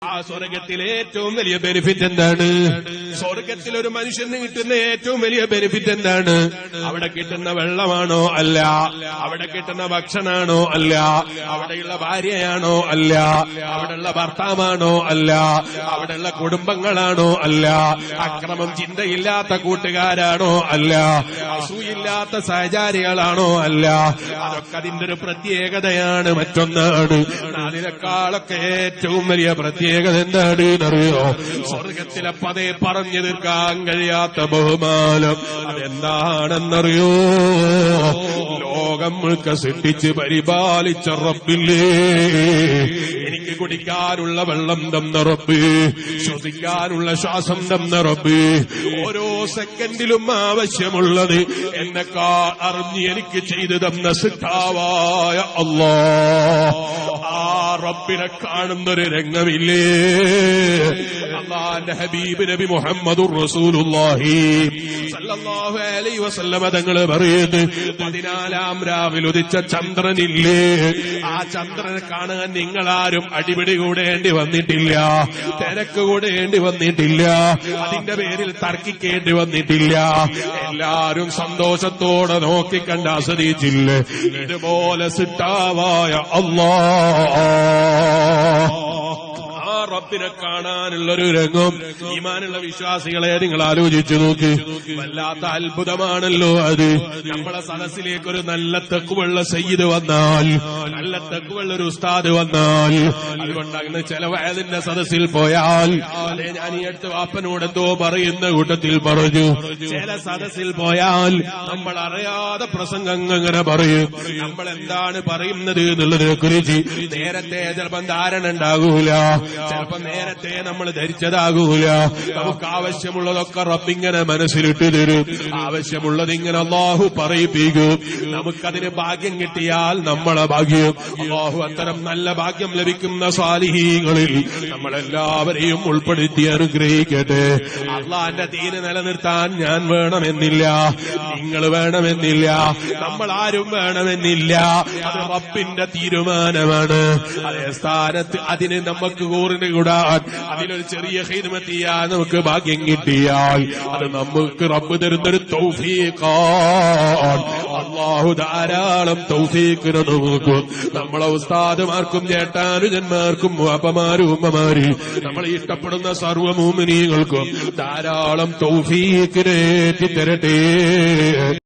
ആ സ്വർഗത്തിലെ ഏറ്റവും വലിയ ബെനിഫിറ്റ് എന്താണ്? സ്വർഗത്തിൽ ഒരു മനുഷ്യന് കിട്ടുന്ന ഏറ്റവും വലിയ ബെനിഫിറ്റ് എന്താണ്? അവിടെ കിട്ടുന്ന വെള്ളമാണോ? അല്ല. അവിടെ കിട്ടുന്ന ഭക്ഷണമാണോ? അല്ല. അവിടെയുള്ള ഭാര്യയാണോ? അല്ല. അവിടെയുള്ള ഭർത്താവാണോ? അല്ല. അവിടെയുള്ള കുടുംബങ്ങളാണോ? അല്ല. അക്രമം ചിന്തയില്ലാത്ത കൂട്ടുകാരാണോ? അല്ല. അസൂയില്ലാത്ത സഹചാരികളാണോ? അല്ല. അതൊക്കെ അതിന്റെ ഒരു പ്രത്യേകതയാണ്. മറ്റൊന്നാണ് അതിനേക്കാളൊക്കെ ഏറ്റവും വലിയ പ്രത്യേകത എന്താണ് എന്നറിയോ? സ്വർഗത്തിലെ പതേ പറഞ്ഞു തീർക്കാൻ കഴിയാത്ത ബഹുമാനം അതെന്താണെന്നറിയോ? ലോകം മുഴുക്ക സൃഷ്ടിച്ച് പരിപാലിച്ച റബ്ബില്ലേ, എനിക്ക് കുടിക്കാനുള്ള വെള്ളം തന്ന റബ്ബ്, ശ്വസിക്കാനുള്ള ശ്വാസം തന്ന റബ്ബ്, ഓരോ സെക്കൻഡിലും ആവശ്യമുള്ളത് എന്നെക്കാൾ അറിഞ്ഞ് എനിക്ക് ചെയ്തു തന്ന സിദ്ധാവായ അല്ലാഹ്, ആ റബ്ബിനെ കാണുന്നൊരു രംഗമില്ലേ? അല്ലാഹുവിന്റെ ഹബീബ് നബി മുഹമ്മദുർ റസൂലുള്ളാഹി സല്ലല്ലാഹു അലൈഹി വസല്ലമ തങ്ങൾ പറയുന്നു, 14 രാവിൽ ഉദിച്ച ചന്ദ്രനില്ലേ, ആ ചന്ദ്രനെ കാണാൻ നിങ്ങളാരും അടിപിടി കൂടേണ്ടി വന്നിട്ടില്ല, തിരക്ക് കൂടേണ്ടി വന്നിട്ടില്ല, അതിന്റെ പേരിൽ തർക്കിക്കേണ്ടി വന്നിട്ടില്ല. എല്ലാരും സന്തോഷത്തോടെ നോക്കിക്കണ്ട് ആസ്വദിച്ചില്ലേ? ഇതുപോലെ സിട്ടാവായ അല്ലാഹ്, ആ റബ്ബിനെ കാണാനുള്ളൊരു രംഗം ഈമാനുള്ള വിശ്വാസികളെ നിങ്ങൾ ആലോചിച്ചു നോക്ക്. വല്ലാത്ത അത്ഭുതമാണല്ലോ അത്. നമ്മളെ സദസ്സിലേക്ക് ഒരു നല്ല തഖ്വയുള്ള സയ്യിദ് വന്നാൽ, നല്ല തഖ്വയുള്ള ഒരു ഉസ്താദ് വന്നാൽ, അതുകൊണ്ട് അങ്ങനെ ചില വയലിന്റെ സദസ്സിൽ പോയാൽ, അതെ ഞാൻ ഈ അടുത്ത് വാപ്പനോട് എന്തോ പറയുന്ന കൂട്ടത്തിൽ പറഞ്ഞു, ചില സദസ്സിൽ പോയാൽ നമ്മൾ അറിയാതെ പ്രസംഗം അങ്ങനെ പറയും. നമ്മൾ എന്താണ് പറയുന്നത് എന്നുള്ളതിനെ കുറിച്ച് നേരത്തെ ചിലപ്പം ധാരണ ഉണ്ടാകൂല, ചിലപ്പോ നേരത്തെ നമ്മൾ ധരിച്ചതാകൂല. നമുക്ക് ആവശ്യമുള്ളതൊക്കെ റബ്ബിങ്ങനെ മനസ്സിലിട്ട് തരും, ആവശ്യമുള്ളത് ഇങ്ങനെ അല്ലാഹു പറയിപ്പിക്കും. നമുക്കതിന് ഭാഗ്യം കിട്ടിയാൽ നമ്മളെ ഭാഗ്യം. അല്ലാഹു അത്തരം നല്ല ഭാഗ്യം ലഭിക്കുന്ന സാലിഹീങ്ങളിൽ നമ്മളെല്ലാവരെയും ഉൾപ്പെടുത്തി അനുഗ്രഹിക്കട്ടെ. അല്ലാഹുവിന്റെ ദീന് നിലനിർത്താൻ ഞാൻ വേണമെന്നില്ല, നിങ്ങൾ വേണമെന്നില്ല, നമ്മൾ ആരും വേണമെന്നില്ല. അത് റബ്ബിന്റെ തീരുമാനമാണ്. അതേ സ്ഥാനത്ത് അതിന് നമുക്ക് കൂറിന് കൂടാൻ, അതിലൊരു ചെറിയ ഖിദ്മത്ത് ചെയ്യാൻ നമുക്ക് ഭാഗ്യം കിട്ടിയാൽ അത് നമുക്ക് റബ്ബ് തരുന്നൊരു തൗഫീഖാണ്. അല്ലാഹു ധാരാളം തൗഫീഖ് നൽകും. നമ്മളെ ഉസ്താദുമാർക്കും ചേട്ടാനുജന്മാർക്കും അപ്പമാരും ഉമ്മമാരും നമ്മളെ ഇഷ്ടപ്പെടുന്ന സർവ്വ മുഅ്മിനീങ്ങൾക്കും ധാരാളം തൗഫീഖ് തരട്ടെ.